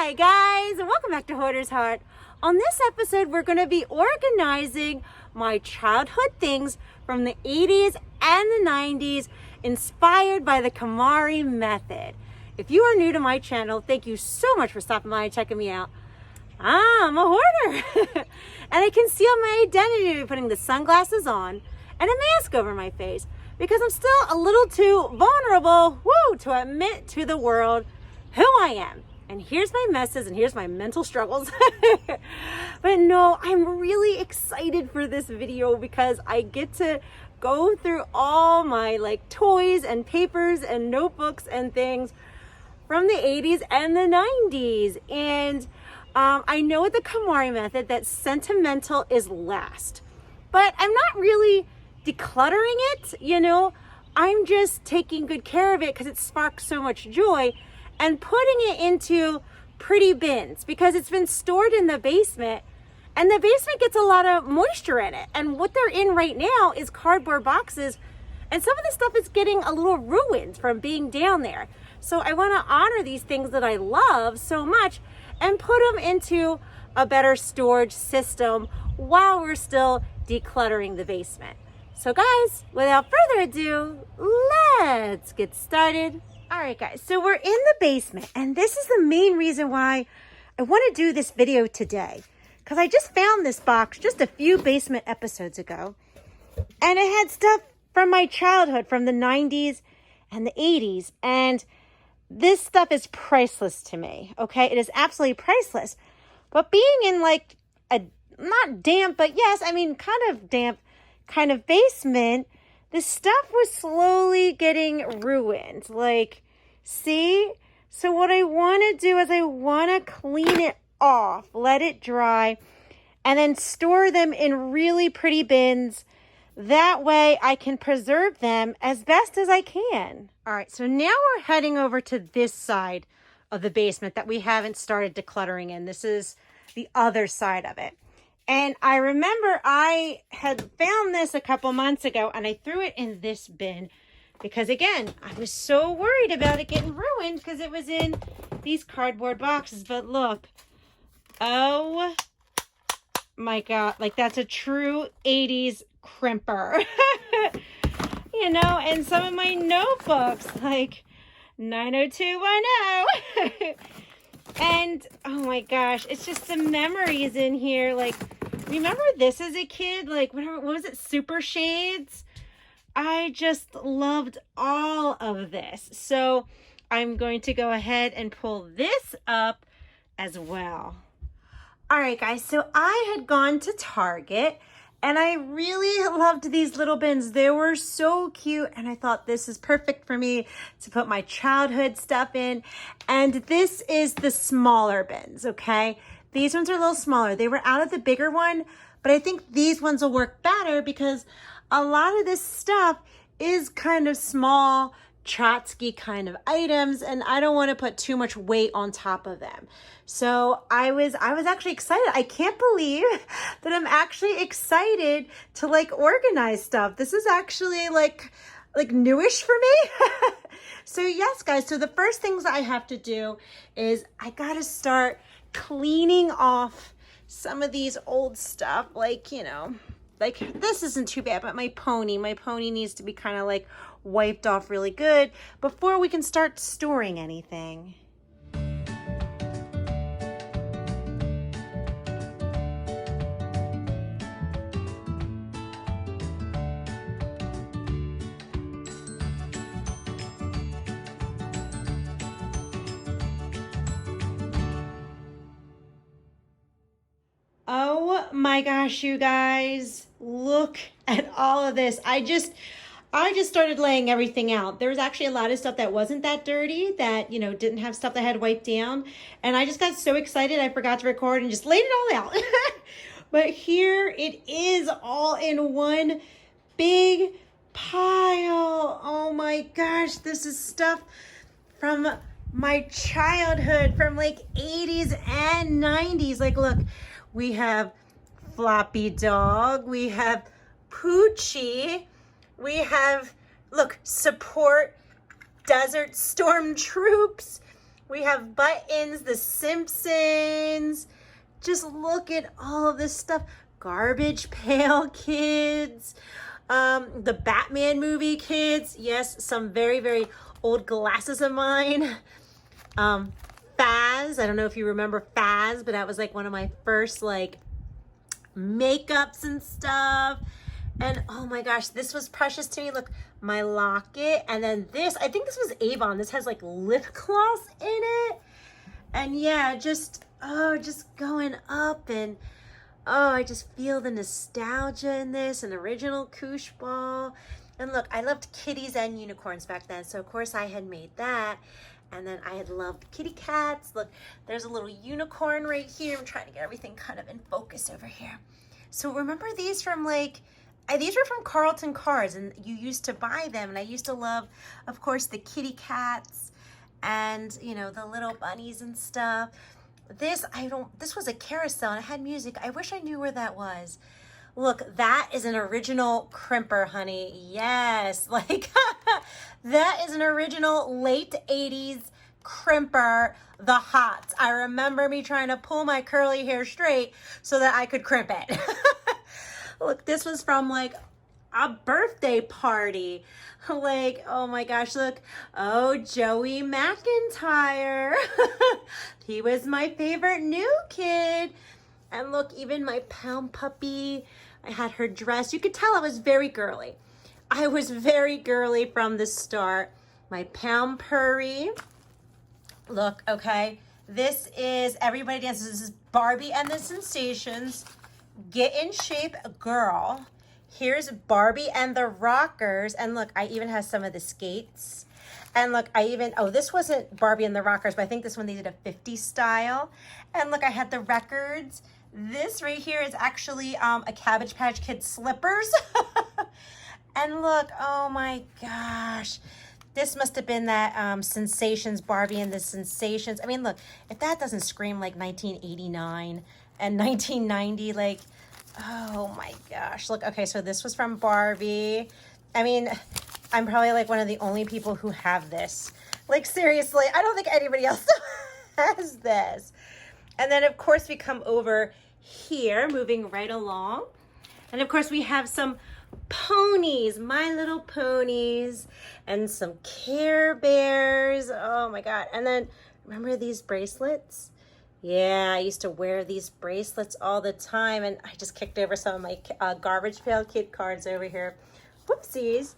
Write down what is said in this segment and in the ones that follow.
Hi guys, and welcome back to Hoarder's Heart. On this episode, we're going to be organizing my childhood things from the 80s and the 90s, inspired by the KonMari Method. If you are new to my channel, thank you so much for stopping by and checking me out. I'm a hoarder, and I conceal my identity by putting the sunglasses on and a mask over my face because I'm still a little too vulnerable, to admit to the world who I am. And here's my messes and here's my mental struggles. But no, I'm really excited for this video because I get to go through all my toys and papers and notebooks and things from the 80s and the 90s. And I know with the KonMari Method that sentimental is last, but I'm not really decluttering it, I'm just taking good care of it because it sparks so much joy and putting it into pretty bins because it's been stored in the basement, and the basement gets a lot of moisture in it. And what they're in right now is cardboard boxes, and some of the stuff is getting a little ruined from being down there. So I want to honor these things that I love so much and put them into a better storage system while we're still decluttering the basement. So guys, without further ado, let's get started. All right guys, so we're in the basement, and this is the main reason why I want to do this video today, because I just found this box just a few basement episodes ago, and it had stuff from my childhood, from the 90s and the 80s, and this stuff is priceless to me, okay? It is absolutely priceless. But being in a, not damp, but yes, I mean kind of damp kind of basement, this stuff was slowly getting ruined. See? So what I want to do is I want to clean it off, let it dry, and then store them in really pretty bins. That way I can preserve them as best as I can. All right, so now we're heading over to this side of the basement that we haven't started decluttering in. This is the other side of it. And I remember I had found this a couple months ago, and I threw it in this bin because, again, I was so worried about it getting ruined because it was in these cardboard boxes. But look, oh my God, that's a true 80s crimper. And some of my notebooks, 90210. And oh my gosh, it's just the memories in here. Remember this as a kid? What was it? Super Shades? I just loved all of this. So I'm going to go ahead and pull this up as well. All right, guys. So I had gone to Target, and I really loved these little bins. They were so cute, and I thought this is perfect for me to put my childhood stuff in. And this is the smaller bins, okay? These ones are a little smaller. They were out of the bigger one, but I think these ones will work better because a lot of this stuff is kind of small, Trotsky kind of items, and I don't want to put too much weight on top of them. So I was actually excited. I can't believe that I'm actually excited to organize stuff. This is actually newish for me. So yes, guys, so the first things I have to do is I got to start cleaning off some of these old stuff. This isn't too bad, but my pony needs to be kind of wiped off really good before we can start storing anything. Oh my gosh, you guys, look at all of this. I just started laying everything out. There was actually a lot of stuff that wasn't that dirty, that, didn't have stuff that had wiped down. And I just got so excited, I forgot to record and just laid it all out. But here it is all in one big pile. Oh my gosh, this is stuff from my childhood, from 80s and 90s. Look, we have Floppy Dog, we have Poochie, we have, look, Support Desert Storm Troops, We have buttons, The Simpsons. Just look at all of this stuff. Garbage Pail Kids. The Batman movie kids. Yes, some very, very old glasses of mine. Faz. I don't know if you remember Faz, but that was like one of my first like makeups and stuff. And oh my gosh, this was precious to me. Look, my locket. And then this, I think this was Avon. This has like lip gloss in it. And yeah, just going up, and oh, I just feel the nostalgia in this, an original koosh ball. And look, I loved kitties and unicorns back then. So of course I had made that. And then I had loved kitty cats. Look, there's a little unicorn right here. I'm trying to get everything kind of in focus over here. So remember these from like, these were from Carlton Cards, and you used to buy them. And I used to love, of course, the kitty cats and, you know, the little bunnies and stuff. This was a carousel and it had music. I wish I knew where that was. Look, that is an original crimper, honey. Yes, like that is an original late 80s crimper, the Hots. I remember me trying to pull my curly hair straight so that I could crimp it. Look, this was from like a birthday party. Like, oh my gosh, look. Oh, Joey McIntyre. He was my favorite new kid. And look, even my pound puppy, I had her dress. You could tell I was very girly. I was very girly from the start. My pound purry. Look, okay. This is Everybody Dances. This is Barbie and the Sensations. Get in Shape Girl. Here's Barbie and the Rockers. And look, I even have some of the skates. And look, this wasn't Barbie and the Rockers, but I think this one they did a 50s style. And look, I had the records. This right here is actually a Cabbage Patch Kid slippers. And look, oh my gosh. This must have been that Sensations, Barbie and the Sensations. I mean, look, if that doesn't scream like 1989 and 1990, like, oh my gosh. Look, okay, so this was from Barbie. I mean, I'm probably like one of the only people who have this. Like, seriously, I don't think anybody else has this. And then, of course, we come over here, moving right along. And, of course, we have some ponies, My Little Ponies, and some Care Bears. Oh, my God. And then, remember these bracelets? Yeah, I used to wear these bracelets all the time. And I just kicked over some of my Garbage Pail Kid cards over here. Whoopsies.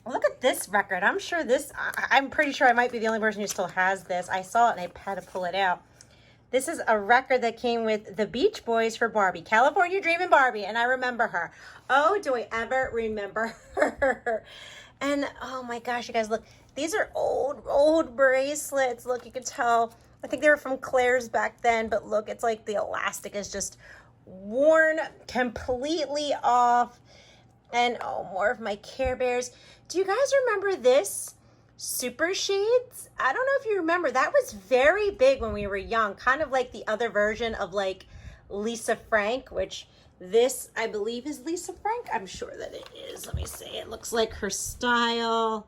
Look at this record. I'm pretty sure I might be the only person who still has this. I saw it and I had to pull it out. This is a record that came with the Beach Boys for Barbie. California Dreamin' Barbie. And I remember her. Oh, do I ever remember her. And oh my gosh, you guys, look. These are old bracelets. Look, you can tell. I think they were from Claire's back then. But look, it's like the elastic is just worn completely off. And oh, more of my Care Bears. Do you guys remember this? Super Shades? I don't know if you remember. That was very big when we were young. Kind of like the other version of like Lisa Frank, which this, I believe, is Lisa Frank. I'm sure that it is. Let me see. It looks like her style.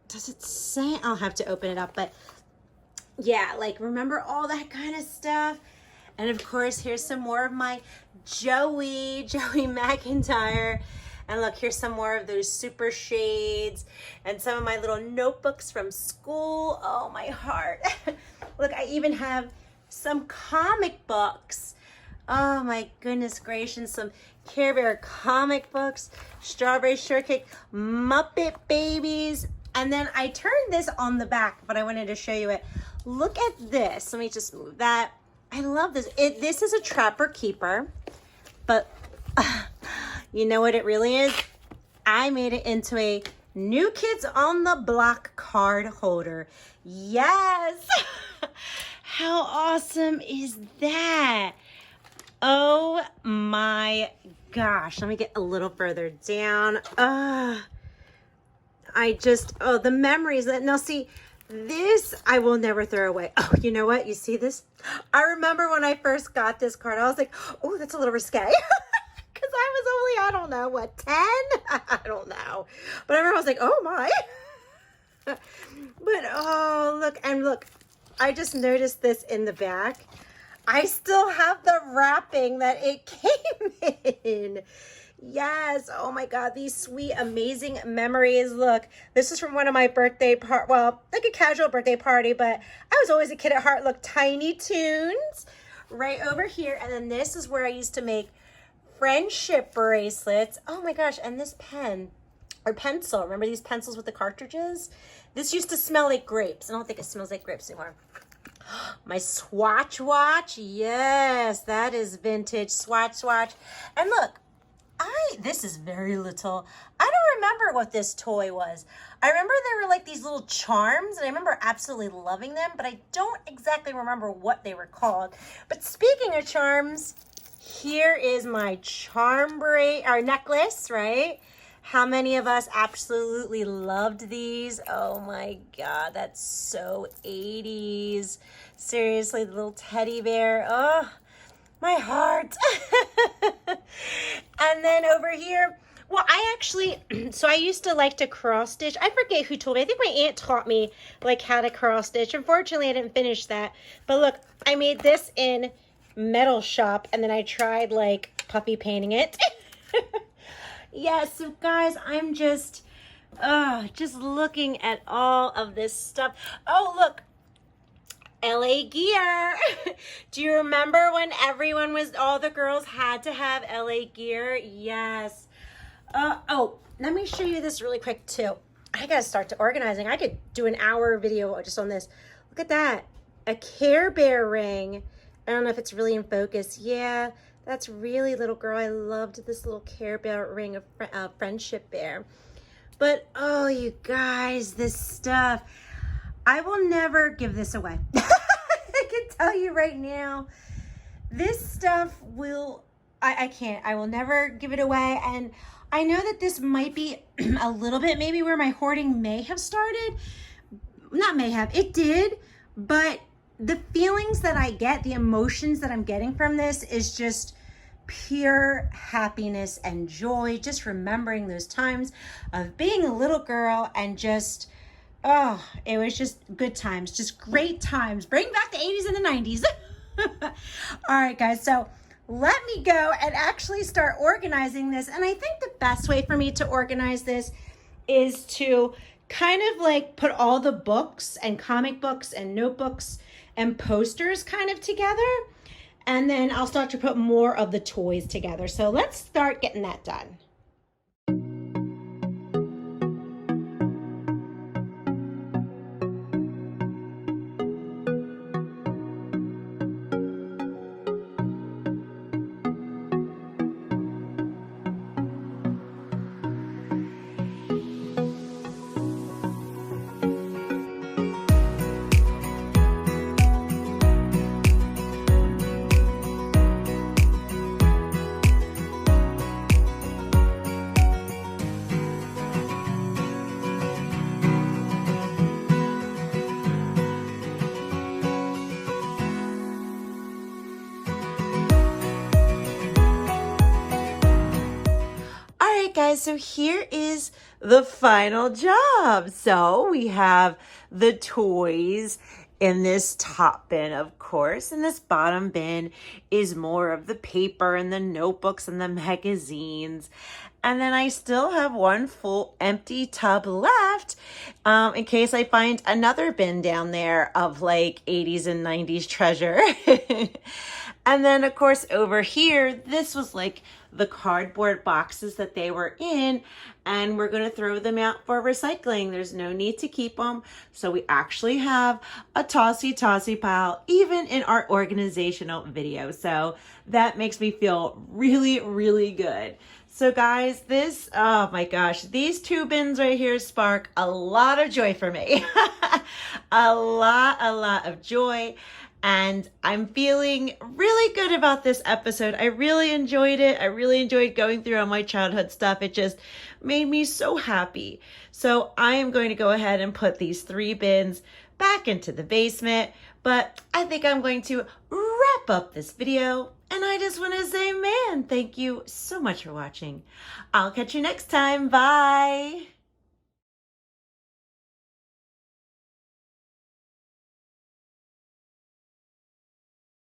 Does it say? I'll have to open it up. But yeah, like remember all that kind of stuff. And of course, here's some more of my Joey McIntyre. And look, here's some more of those Super Shades and some of my little notebooks from school. Oh, my heart. Look, I even have some comic books. Oh, my goodness gracious. Some Care Bear comic books, Strawberry Shortcake, Muppet Babies. And then I turned this on the back, but I wanted to show you it. Look at this. Let me just move that. I love this. This is a Trapper Keeper, but... you know what it really is? I made it into a New Kids on the Block card holder. Yes! How awesome is that? Oh my gosh. Let me get a little further down. The memories that, now see, this I will never throw away. Oh, you know what? You see this? I remember when I first got this card, I was like, oh, that's a little risque. Because I was only, I don't know, what, 10? I don't know. But I remember I was like, oh my. But, oh, look, and look, I just noticed this in the back. I still have the wrapping that it came in. Yes, oh my God, these sweet, amazing memories. Look, this is from one of my birthday well, like a casual birthday party, but I was always a kid at heart. Look, Tiny Toons right over here. And then this is where I used to make friendship bracelets. Oh my gosh, and this pen or pencil, remember these pencils with the cartridges? This used to smell like grapes. I don't think it smells like grapes anymore. My Swatch watch, yes, that is vintage Swatch watch. And look, this is very little. I don't remember what this toy was. I remember there were like these little charms, and I remember absolutely loving them, but I don't exactly remember what they were called. But speaking of charms, here is my charm necklace, right? How many of us absolutely loved these? Oh my God, that's so 80s. Seriously, the little teddy bear. Oh, my heart. And then over here, well, I actually, so I used to like to cross stitch. I forget who told me. I think my aunt taught me like how to cross stitch. Unfortunately, I didn't finish that. But look, I made this in Metal Shop, and then I tried like puppy painting it. Yeah, so guys, I'm just looking at all of this stuff. Oh, look. LA gear. Do you remember when all the girls had to have LA gear? Yes. Oh, let me show you this really quick too. I gotta start to organizing. I could do an hour video just on this. Look at that. A Care Bear ring. I don't know if it's really in focus. Yeah, that's really little girl. I loved this little Care Bear ring of friendship bear. But oh, you guys, this stuff. I will never give this away. I can tell you right now, this stuff I can't. I will never give it away. And I know that this might be a little bit maybe where my hoarding may have started. Not may have, it did. But the feelings that I get, the emotions that I'm getting from this is just pure happiness and joy. Just remembering those times of being a little girl and just, oh, it was just good times, just great times. Bring back the 80s and the 90s. All right, guys, so let me go and actually start organizing this. And I think the best way for me to organize this is to kind of like put all the books and comic books and notebooks and posters kind of together. And then I'll start to put more of the toys together. So let's start getting that done. Guys, so here is the final job. So we have the toys in this top bin, of course, and this bottom bin is more of the paper and the notebooks and the magazines. And then I still have one full empty tub left in case I find another bin down there of like 80s and 90s treasure. And then, of course, over here, this was like the cardboard boxes that they were in, and we're going to throw them out for recycling. There's no need to keep them. So we actually have a tossy pile, even in our organizational video. So that makes me feel really, really good. So guys, this, oh my gosh, these two bins right here spark a lot of joy for me. a lot of joy. And I'm feeling really good about this episode. I really enjoyed it. I really enjoyed going through all my childhood stuff. It just made me so happy. So I am going to go ahead and put these 3 bins back into the basement. But I think I'm going to wrap up this video. And I just want to say, man, thank you so much for watching. I'll catch you next time. Bye.